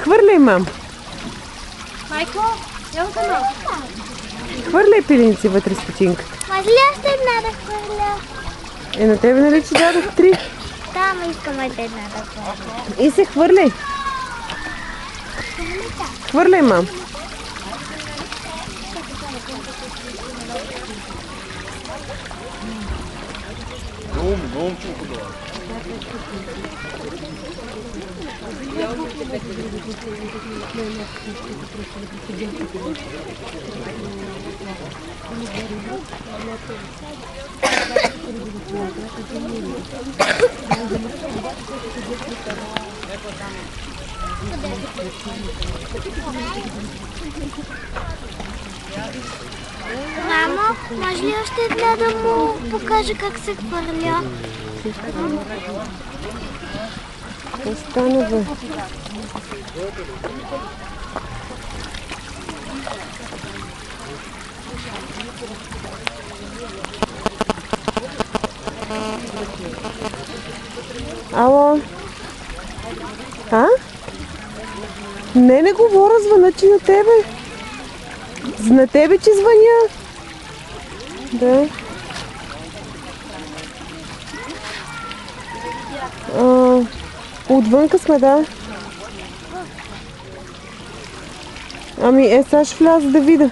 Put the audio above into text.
Хвърляй, мам. Майко, я го знам. Хвърляй пиленци вътре стотинката. Може ли още една да хвърля? На тебе нали ти дадох 3? Да, ма искам още една да хвърля. И се хвърляй. Хвърляй, мам. Мамо, може ли още една да му покажа как се хвърля? Остана, бе. Ало? А? Не говоря, звъна, че на тебе. На тебе, че звъня. Да. Отвънка сме, да. Ами, сега ще вляза да видя.